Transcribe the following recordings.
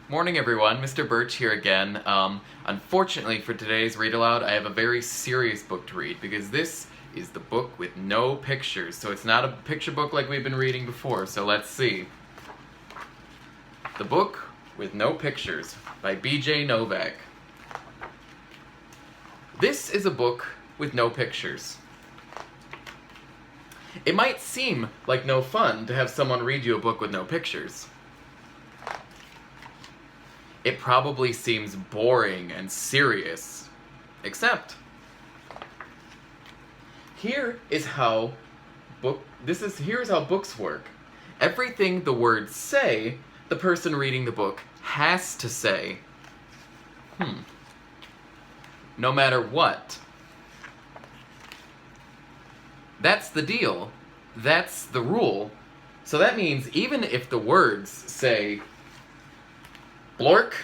Morning everyone, Mr. Birch here again. Unfortunately for today's read aloud, I have a very serious book to read because this is the book with no pictures. So it's not a picture book like we've been reading before, so let's see. The Book with No Pictures by B.J. Novak. This is a book with no pictures. It might seem like no fun to have someone read you a book with no pictures. It probably seems boring and serious, except here's how books work. Everything the words say, the person reading the book has to say. No matter what. That's the deal. That's the rule. So that means even if the words say Blork?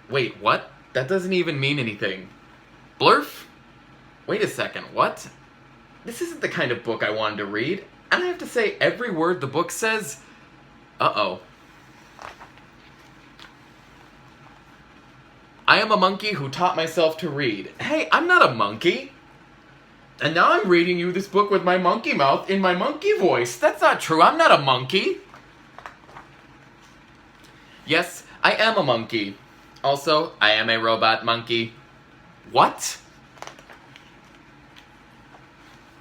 Wait, what? That doesn't even mean anything. Blurf? Wait a second, what? This isn't the kind of book I wanted to read. And I have to say every word the book says? Uh-oh. I am a monkey who taught myself to read. Hey, I'm not a monkey. And now I'm reading you this book with my monkey mouth in my monkey voice. That's not true, I'm not a monkey. Yes, I am a monkey. Also, I am a robot monkey. What?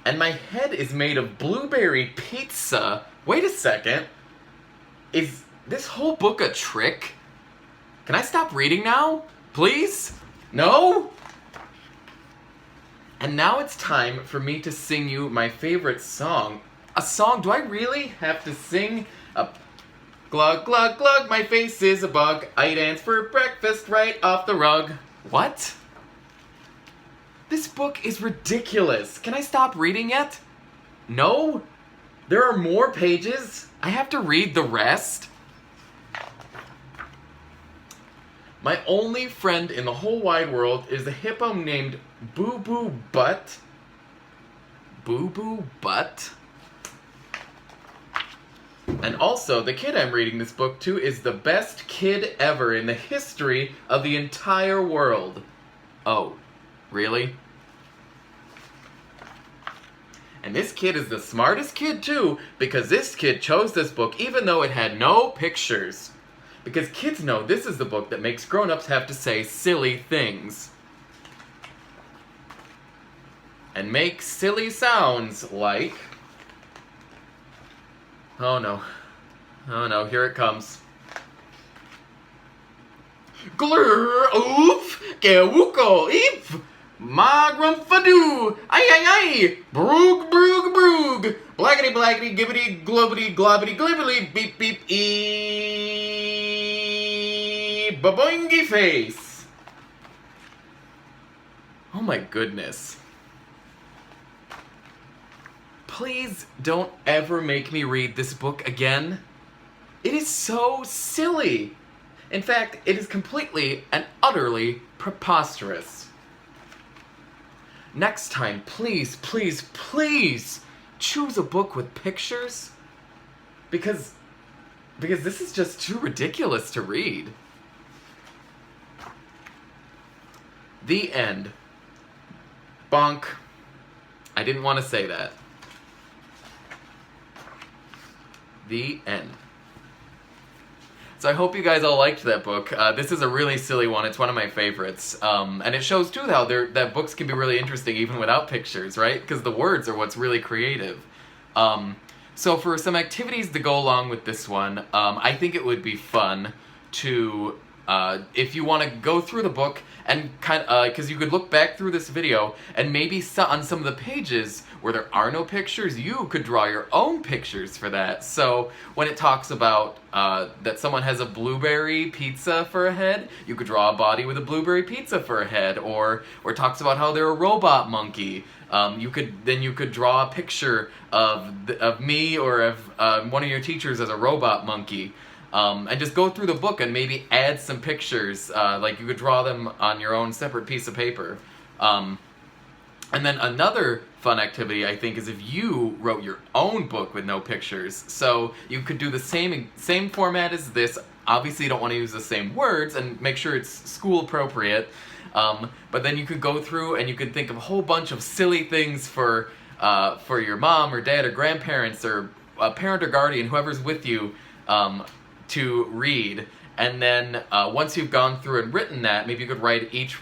And my head is made of blueberry pizza. Wait a second. Is this whole book a trick? Can I stop reading now? Please? No? And now it's time for me to sing you my favorite song. A song? Do I really have to sing a glug, glug, glug, my face is a bug. I dance for breakfast right off the rug. What? This book is ridiculous. Can I stop reading yet? No? There are more pages? I have to read the rest? My only friend in the whole wide world is a hippo named Boo Boo Butt. Boo Boo Butt? And also, the kid I'm reading this book to is the best kid ever in the history of the entire world. Oh, really? And this kid is the smartest kid too, because this kid chose this book even though it had no pictures. Because kids know this is the book that makes grown-ups have to say silly things. And make silly sounds like... Oh no. Oh no, here it comes. Glur, oof, gewuko, eep, magrumfadoo, ay, broog, broog, broog, blackety, blackety, gibbity, globity, globbity, glibbity, beep, beep, baboingy face. Oh my goodness. Please don't ever make me read this book again. It is so silly. In fact, it is completely and utterly preposterous. Next time, please, please, please choose a book with pictures. Because this is just too ridiculous to read. The end. Bonk. I didn't want to say that. The end. So I hope you guys all liked that book. This is a really silly one. It's one of my favorites. And it shows too how that books can be really interesting even without pictures, right? Because the words are what's really creative. So for some activities to go along with this one, I think it would be fun to, if you want to go through the book and because you could look back through this video and maybe on some of the pages where there are no pictures, you could draw your own pictures for that. So when it talks about that someone has a blueberry pizza for a head, you could draw a body with a blueberry pizza for a head, or it talks about how they're a robot monkey. You could draw a picture of me or of one of your teachers as a robot monkey. And just go through the book and maybe add some pictures, like you could draw them on your own separate piece of paper. And then another fun activity, I think, is if you wrote your own book with no pictures. So you could do the same format as this, Obviously, you don't want to use the same words, and make sure it's school appropriate. But then you could go through and you could think of a whole bunch of silly things for your mom or dad or grandparents or a parent or guardian, whoever's with you, to read. And then once you've gone through and written that, maybe you could write each,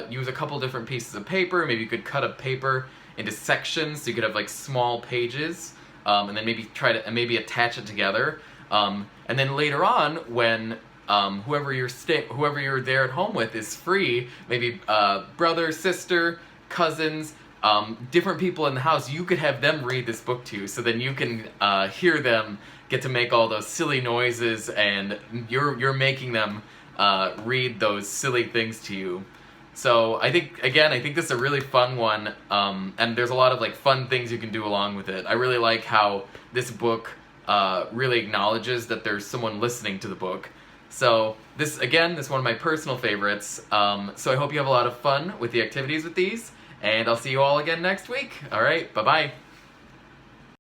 use a couple different pieces of paper. Maybe you could cut a paper into sections so you could have like small pages, and then maybe maybe attach it together. And then later on, when whoever you're there at home with is free, maybe brother, sister, cousins, different people in the house, you could have them read this book to you, so then you can hear them get to make all those silly noises, and you're making them read those silly things to you. So I think this is a really fun one, and there's a lot of like fun things you can do along with it. I really like how this book really acknowledges that there's someone listening to the book. So this is one of my personal favorites. So I hope you have a lot of fun with the activities with these, and I'll see you all again next week. All right, bye-bye.